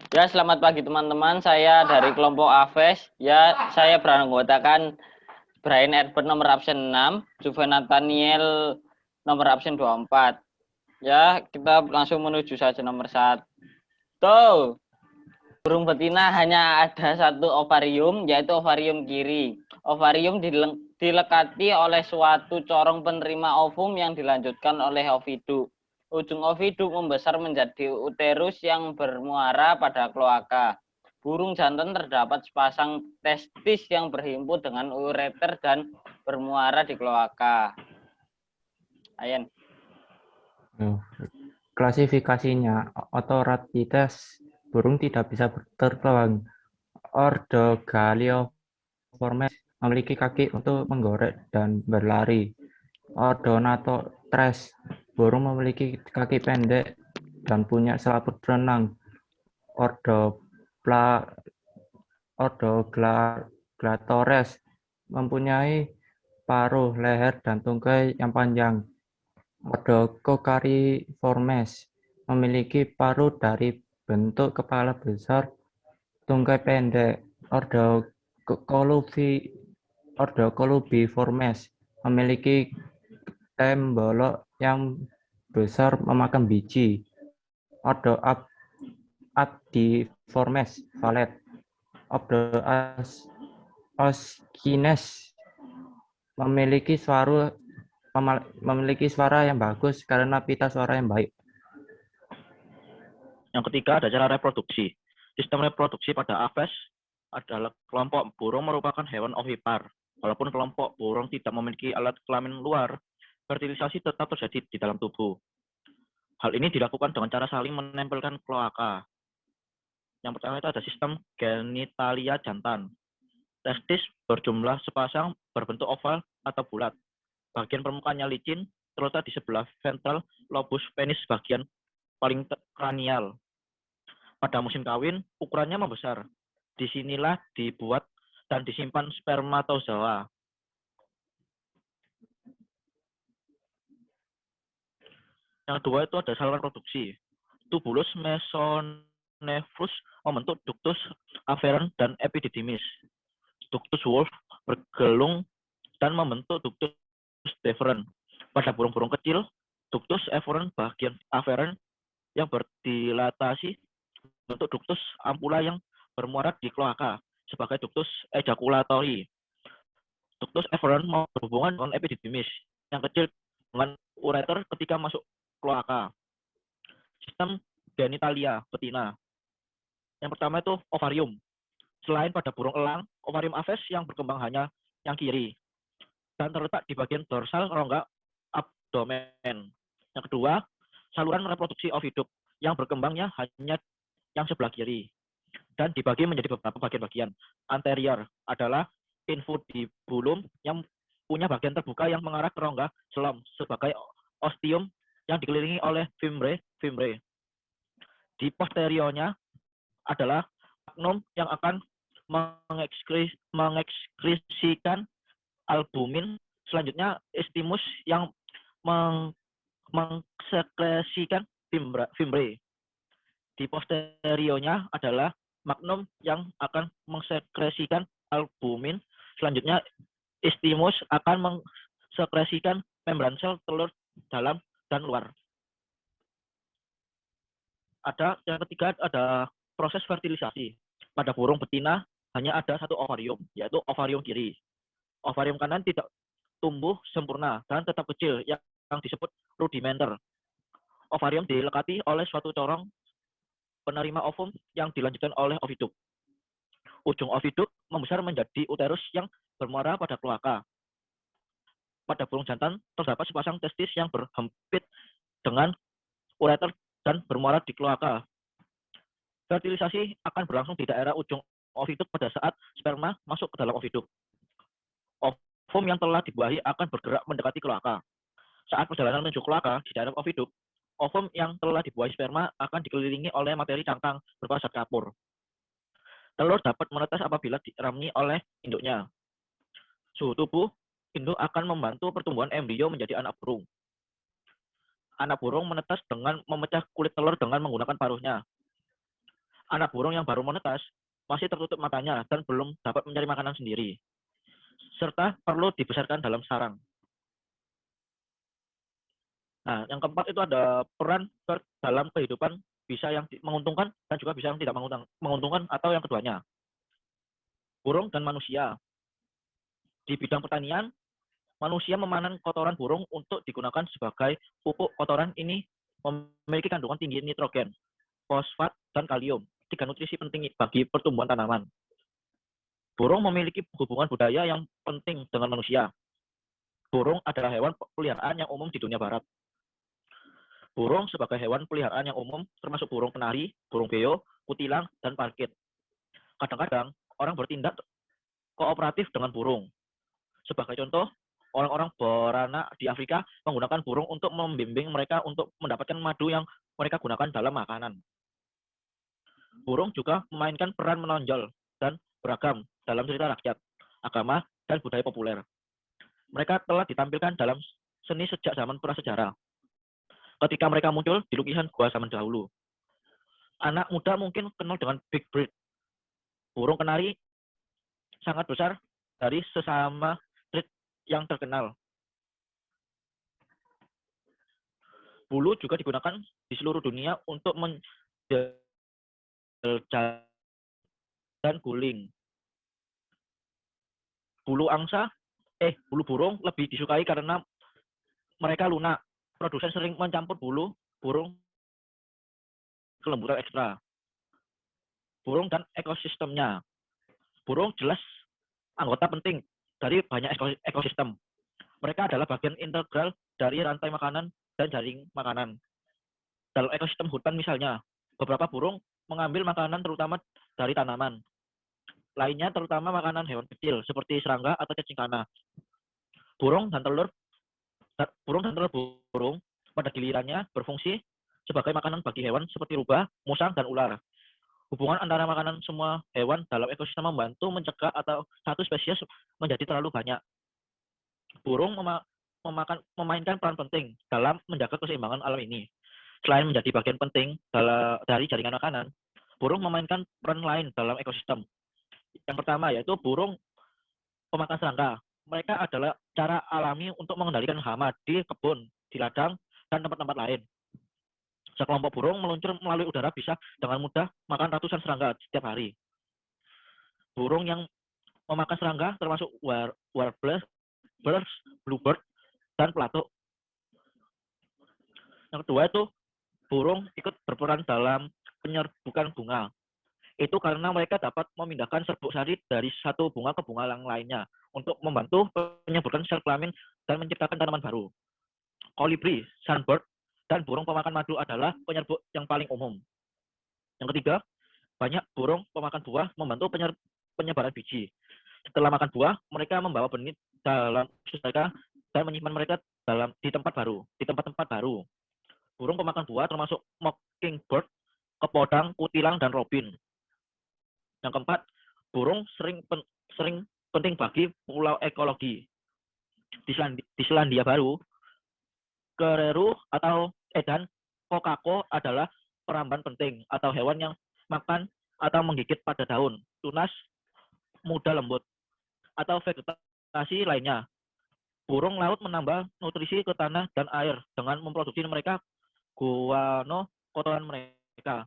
Ya, selamat pagi teman-teman. Saya dari kelompok AVES. Ya, saya beranggotakan Brian Edward nomor absen 6, Juven Nathaniel nomor absen 24. Ya, kita langsung menuju saja nomor 1. Burung betina hanya ada satu ovarium, yaitu ovarium kiri. Ovarium dilekati oleh suatu corong penerima ovum yang dilanjutkan oleh oviduk. Ujung oviduk membesar menjadi uterus yang bermuara pada kloaka. Burung jantan terdapat sepasang testis yang berhimpun dengan ureter dan bermuara di kloaka. Ayan. Klasifikasinya, otoratites burung tidak bisa terbang. Ordo Galioformes memiliki kaki untuk menggorek dan berlari. Ordo Natotres burung memiliki kaki pendek dan punya selaput renang. Ordo Glatores mempunyai paruh leher dan tungkai yang panjang. Ordo Cocariformes memiliki paruh dari bentuk kepala besar, tungkai pendek. Ordo Colubiformes memiliki tembolok yang besar memakan biji. Ordo Abdiformes valet. Ordo Oskines memiliki suara yang bagus karena pita suara yang baik. Yang ketiga ada cara reproduksi. Sistem reproduksi pada Aves adalah kelompok burung merupakan hewan ovipar. Walaupun kelompok burung tidak memiliki alat kelamin luar, fertilisasi tetap terjadi di dalam tubuh. Hal ini dilakukan dengan cara saling menempelkan kloaka. Yang pertama itu ada sistem genitalia jantan. Testis berjumlah sepasang berbentuk oval atau bulat. Bagian permukaannya licin, terletak di sebelah ventral lobus penis bagian paling kranial. Pada musim kawin, ukurannya membesar. Disinilah dibuat dan disimpan spermatozoa. Yang kedua itu ada saluran reproduksi. Tubulus mesonephus membentuk ductus afferent dan epididymis. Ductus wolf bergelung dan membentuk ductus deferens. Pada burung-burung kecil, ductus efferent bagian afferent yang berdilatasi bentuk ductus ampula yang bermuara di kloaka sebagai ductus ejaculatori. Ductus efferent berhubungan dengan epididymis yang kecil dengan ureter ketika masuk kloaka. Sistem genitalia betina. Yang pertama itu ovarium. Selain pada burung elang, ovarium aves yang berkembang hanya yang kiri dan terletak di bagian dorsal rongga abdomen. Yang kedua, saluran reproduksi oviduk yang berkembangnya hanya yang sebelah kiri dan dibagi menjadi beberapa bagian-bagian. Anterior adalah infundibulum yang punya bagian terbuka yang mengarah ke rongga selom sebagai ostium yang dikelilingi oleh fimbre. Di posteriornya adalah magnum yang akan mengekskrisikan albumin. Selanjutnya istimus yang mengsekresikan fimbre. Di posteriornya adalah magnum yang akan mengsekresikan albumin. Selanjutnya istimus akan mengsekresikan membran sel telur dalam dan luar. Yang ketiga ada proses fertilisasi. Pada burung betina hanya ada satu ovarium, yaitu ovarium kiri. Ovarium kanan tidak tumbuh sempurna dan tetap kecil yang disebut rudimenter. Ovarium dilekati oleh suatu corong penerima ovum yang dilanjutkan oleh oviduk. Ujung oviduk membesar menjadi uterus yang bermuara pada kloaka. Pada burung jantan terdapat sepasang testis yang berhempit dengan ureter dan bermuara di kloaka. Fertilisasi akan berlangsung di daerah ujung oviduk pada saat sperma masuk ke dalam oviduk. Ovum yang telah dibuahi akan bergerak mendekati kloaka. Saat perjalanan menuju kloaka di daerah oviduk, ovum yang telah dibuahi sperma akan dikelilingi oleh materi cangkang berupa zat kapur. Telur dapat menetas apabila dirami oleh induknya. Suhu tubuh induk akan membantu pertumbuhan embrio menjadi anak burung. Anak burung menetas dengan memecah kulit telur dengan menggunakan paruhnya. Anak burung yang baru menetas masih tertutup matanya dan belum dapat mencari makanan sendiri, serta perlu dibesarkan dalam sarang. Nah, yang keempat itu ada peran dalam kehidupan bisa yang menguntungkan dan juga bisa yang tidak menguntungkan atau yang keduanya. Burung dan manusia. Di bidang pertanian, manusia memanen kotoran burung untuk digunakan sebagai pupuk. Kotoran ini memiliki kandungan tinggi nitrogen, fosfat, dan kalium, 3 nutrisi penting bagi pertumbuhan tanaman. Burung memiliki hubungan budaya yang penting dengan manusia. Burung adalah hewan peliharaan yang umum di dunia barat. Burung sebagai hewan peliharaan yang umum termasuk burung penari, burung beo, kutilang, dan parkit. Kadang-kadang orang bertindak kooperatif dengan burung. Sebagai contoh, orang-orang beranak di Afrika menggunakan burung untuk membimbing mereka untuk mendapatkan madu yang mereka gunakan dalam makanan. Burung juga memainkan peran menonjol dan beragam dalam cerita rakyat, agama, dan budaya populer. Mereka telah ditampilkan dalam seni sejak zaman prasejarah. Ketika mereka muncul di lukisan gua zaman dahulu. Anak muda mungkin kenal dengan Big Bird. Burung kenari sangat besar dari sesama yang terkenal. Bulu juga digunakan di seluruh dunia untuk menjelajah dan guling. Bulu burung lebih disukai karena mereka lunak. Produsen sering mencampur bulu burung kelembutan ekstra. Burung dan ekosistemnya. Burung jelas anggota penting dari banyak ekosistem. Mereka adalah bagian integral dari rantai makanan dan jaring makanan. Dalam ekosistem hutan misalnya, beberapa burung mengambil makanan terutama dari tanaman. Lainnya terutama makanan hewan kecil seperti serangga atau cacing tanah. Burung dan telur burung pada gilirannya berfungsi sebagai makanan bagi hewan seperti rubah, musang, dan ular. Hubungan antara makanan semua hewan dalam ekosistem membantu mencegah atau satu spesies menjadi terlalu banyak. Burung memainkan peran penting dalam menjaga keseimbangan alam ini. Selain menjadi bagian penting dari jaringan makanan, burung memainkan peran lain dalam ekosistem. Yang pertama yaitu burung pemakan serangga. Mereka adalah cara alami untuk mengendalikan hama di kebun, di ladang, dan tempat-tempat lain. Sekelompok burung meluncur melalui udara bisa dengan mudah makan ratusan serangga setiap hari. Burung yang memakan serangga termasuk warblers, bluebird, dan pelatuk. Yang kedua itu burung ikut berperan dalam penyerbukan bunga. Itu karena mereka dapat memindahkan serbuk sari dari satu bunga ke bunga yang lainnya untuk membantu penyerbukan sel kelamin dan menciptakan tanaman baru. Kolibri, sunbird, dan burung pemakan madu adalah penyerbuk yang paling umum. Yang ketiga, banyak burung pemakan buah membantu penyebaran biji. Setelah makan buah, mereka membawa benih dalam usus mereka dan menyimpan mereka di tempat-tempat baru. Burung pemakan buah termasuk mockingbird, kepodang, kutilang, dan robin. Yang keempat, burung sering penting bagi pulau ekologi. Di Selandia Baru, kereru atau edan kokako adalah peramban penting atau hewan yang makan atau menggigit pada daun, tunas muda lembut, atau vegetasi lainnya. Burung laut menambah nutrisi ke tanah dan air dengan memproduksi mereka guano kotoran mereka.